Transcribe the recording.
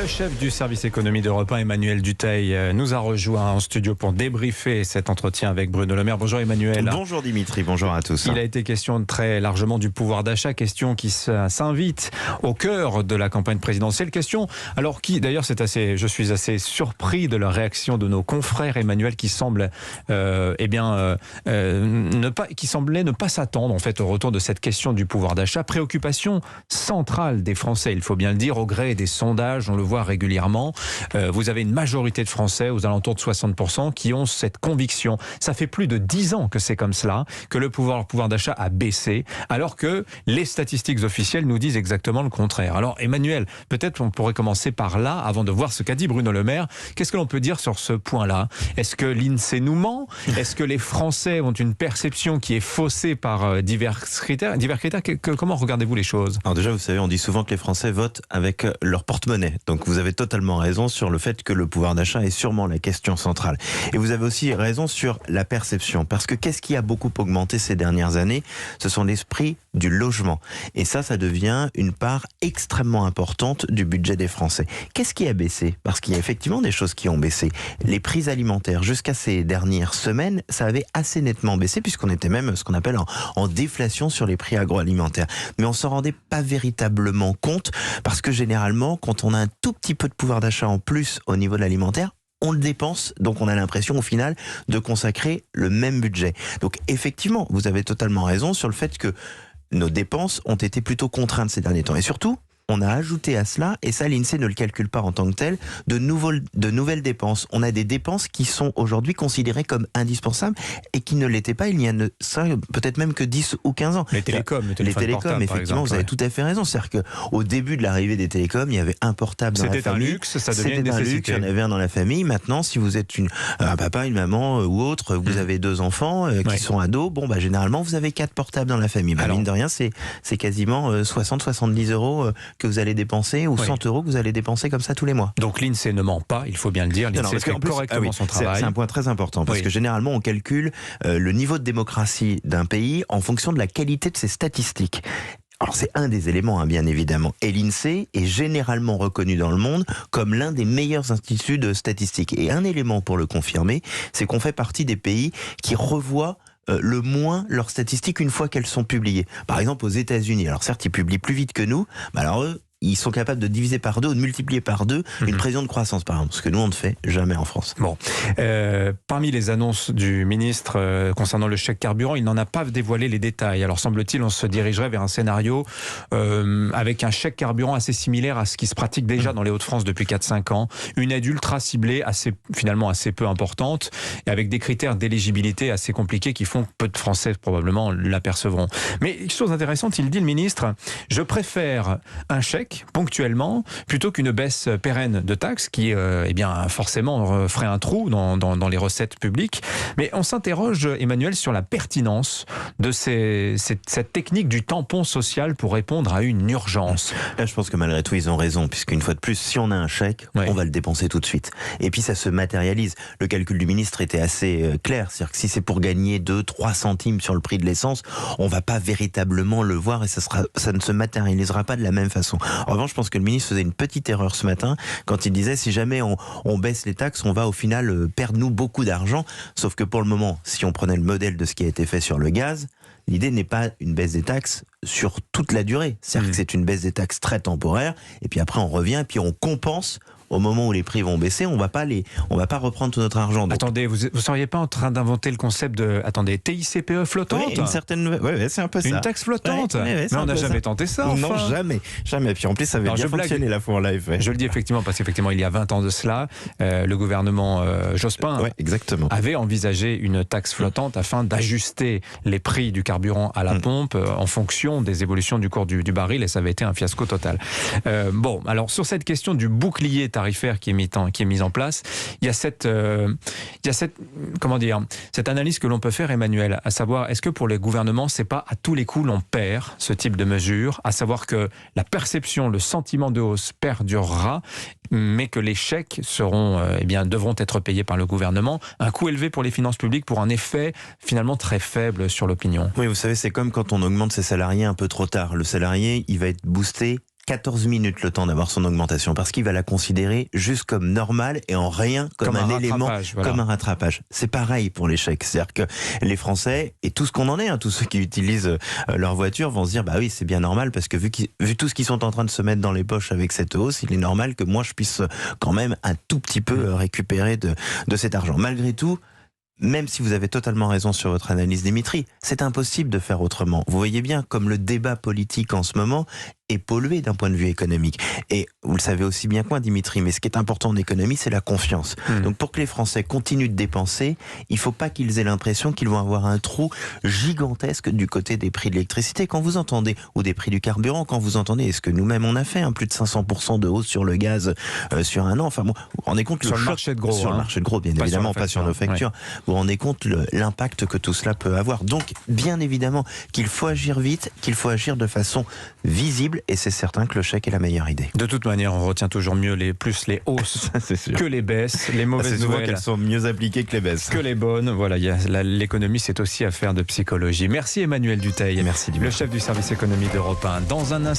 Le chef du service économie d'Europe 1, Emmanuel Dutheil, nous a rejoint en studio pour débriefer cet entretien avec Bruno Le Maire. Bonjour Emmanuel. Bonjour Dimitri, bonjour à tous. Il a été question très largement du pouvoir d'achat, question qui s'invite au cœur de la campagne présidentielle. Question, alors qui, d'ailleurs, je suis assez surpris de la réaction de nos confrères, Emmanuel, qui semblent, qui semblaient ne pas s'attendre en fait au retour de cette question du pouvoir d'achat. Préoccupation centrale des Français, il faut bien le dire, au gré des sondages, on le voit régulièrement. Vous avez une majorité de Français, aux alentours de 60%, qui ont cette conviction. Ça fait plus de 10 ans que c'est comme cela, que le pouvoir d'achat a baissé, alors que les statistiques officielles nous disent exactement le contraire. Alors Emmanuel, peut-être on pourrait commencer par là, avant de voir ce qu'a dit Bruno Le Maire. Qu'est-ce que l'on peut dire sur ce point-là? Est-ce que l'INSEE nous ment? Est-ce que les Français ont une perception qui est faussée par divers critères? Comment regardez-vous les choses? Alors déjà, vous savez, on dit souvent que les Français votent avec leur porte-monnaie. Donc vous avez totalement raison sur le fait que le pouvoir d'achat est sûrement la question centrale. Et vous avez aussi raison sur la perception. Parce que qu'est-ce qui a beaucoup augmenté ces dernières années? Ce sont les prix du logement. Et ça devient une part extrêmement importante du budget des Français. Qu'est-ce qui a baissé? Parce qu'il y a effectivement des choses qui ont baissé. Les prix alimentaires, jusqu'à ces dernières semaines, ça avait assez nettement baissé, puisqu'on était même ce qu'on appelle en déflation sur les prix agroalimentaires. Mais on s'en rendait pas véritablement compte, parce que généralement, quand on a un tout petit peu de pouvoir d'achat en plus au niveau de l'alimentaire, on le dépense, donc on a l'impression au final de consacrer le même budget. Donc effectivement, vous avez totalement raison sur le fait que nos dépenses ont été plutôt contraintes ces derniers temps. Et surtout, on a ajouté à cela, et ça l'INSEE ne le calcule pas en tant que tel, de nouvelles dépenses. On a des dépenses qui sont aujourd'hui considérées comme indispensables et qui ne l'étaient pas il y a peut-être même que 10 ou 15 ans. Les télécoms, effectivement, exemple, vous avez tout à fait raison. C'est-à-dire qu'au début de l'arrivée des télécoms, il y avait un portable dans la famille. C'était un luxe, ça devient une nécessité. Il y en avait un dans la famille. Maintenant, si vous êtes un papa, une maman ou autre, vous avez 2 enfants qui sont ados, généralement, vous avez 4 portables dans la famille. Mine de rien, c'est quasiment 60-70 euros que vous allez dépenser, ou 100 euros que vous allez dépenser comme ça tous les mois. Donc l'INSEE ne ment pas, il faut bien le dire. L'INSEE fait correctement son travail. C'est un point très important, parce que généralement on calcule le niveau de démocratie d'un pays en fonction de la qualité de ses statistiques. Alors c'est un des éléments, bien évidemment. Et l'INSEE est généralement reconnu dans le monde comme l'un des meilleurs instituts de statistiques. Et un élément pour le confirmer, c'est qu'on fait partie des pays qui revoient le moins leurs statistiques une fois qu'elles sont publiées. Par exemple aux États-Unis, alors certes ils publient plus vite que nous, mais alors eux, ils sont capables de diviser par 2 ou de multiplier par 2 une prévision de croissance, par exemple, ce que nous on ne fait jamais en France. Bon, parmi les annonces du ministre concernant le chèque carburant, il n'en a pas dévoilé les détails. Alors semble-t-il, on se dirigerait vers un scénario avec un chèque carburant assez similaire à ce qui se pratique déjà dans les Hauts-de-France depuis 4-5 ans. Une aide ultra ciblée, finalement assez peu importante, et avec des critères d'éligibilité assez compliqués qui font que peu de Français probablement l'apercevront. Mais chose intéressante, il dit le ministre, je préfère un chèque ponctuellement plutôt qu'une baisse pérenne de taxes qui forcément ferait un trou dans les recettes publiques. Mais on s'interroge, Emmanuel, sur la pertinence de cette technique du tampon social pour répondre à une urgence. Là, je pense que malgré tout, ils ont raison, puisqu'une fois de plus, si on a un chèque, on va le dépenser tout de suite. Et puis ça se matérialise. Le calcul du ministre était assez clair, c'est-à-dire que si c'est pour gagner 2-3 centimes sur le prix de l'essence, on va pas véritablement le voir, et ça ne se matérialisera pas de la même façon. En revanche, je pense que le ministre faisait une petite erreur ce matin quand il disait si jamais on baisse les taxes, on va au final perdre nous beaucoup d'argent. Sauf que pour le moment, si on prenait le modèle de ce qui a été fait sur le gaz, l'idée n'est pas une baisse des taxes sur toute la durée. C'est-à-dire que c'est une baisse des taxes très temporaire, et puis après on revient, et puis on compense. Au moment où les prix vont baisser, on va pas reprendre tout notre argent. Donc... Attendez, vous seriez pas en train d'inventer le concept de TICPE flottante? Oui, une certaine, c'est un peu ça. Une taxe flottante. Mais on n'a jamais tenté ça. Enfin. Non, jamais. Et puis en plus, ça avait bien fonctionné la fois en live. Je le dis effectivement parce qu'effectivement, il y a 20 ans de cela, le gouvernement Jospin avait envisagé une taxe flottante afin d'ajuster les prix du carburant à la pompe en fonction des évolutions du cours du baril, et ça avait été un fiasco total. Alors sur cette question du bouclier tarifaire qui est mise en place, il y a cette analyse que l'on peut faire, Emmanuel, à savoir, est-ce que pour les gouvernements, c'est pas à tous les coups l'on perd ce type de mesure, à savoir que la perception, le sentiment de hausse perdurera, mais que les chèques devront être payés par le gouvernement, un coût élevé pour les finances publiques pour un effet finalement très faible sur l'opinion. Oui, vous savez, c'est comme quand on augmente ses salariés un peu trop tard. Le salarié, il va être boosté 14 minutes le temps d'avoir son augmentation parce qu'il va la considérer juste comme normale et en rien comme un élément, voilà. comme un rattrapage. C'est pareil pour les chèques. C'est-à-dire que les Français, et tout ce qu'on en est, tous ceux qui utilisent leur voiture vont se dire, bah oui, c'est bien normal parce que vu tout ce qu'ils sont en train de se mettre dans les poches avec cette hausse, il est normal que moi je puisse quand même un tout petit peu récupérer de cet argent. Malgré tout, même si vous avez totalement raison sur votre analyse, Dimitri, c'est impossible de faire autrement. Vous voyez bien comme le débat politique en ce moment est pollué d'un point de vue économique. Et vous le savez aussi bien que moi, Dimitri, mais ce qui est important en économie, c'est la confiance. Donc pour que les Français continuent de dépenser, il ne faut pas qu'ils aient l'impression qu'ils vont avoir un trou gigantesque du côté des prix de l'électricité. Quand vous entendez, ou des prix du carburant, quand vous entendez, et ce que nous-mêmes on a fait, plus de 500% de hausse sur le gaz sur un an, enfin bon, vous vous rendez compte sur le marché de gros, sur le marché de gros, bien évidemment, pas sur nos factures. Ouais. Vous vous rendez compte l'impact que tout cela peut avoir. Donc, bien évidemment, qu'il faut agir vite, qu'il faut agir de façon visible, et c'est certain que le chèque est la meilleure idée. De toute manière, on retient toujours mieux les hausses que les baisses, les mauvaises nouvelles. Qu'elles sont mieux appliquées que les baisses. Que les bonnes. Voilà, l'économie, c'est aussi affaire de psychologie. Merci Emmanuel Dutheil. Merci, le chef du service économie d'Europe 1. Dans un instant,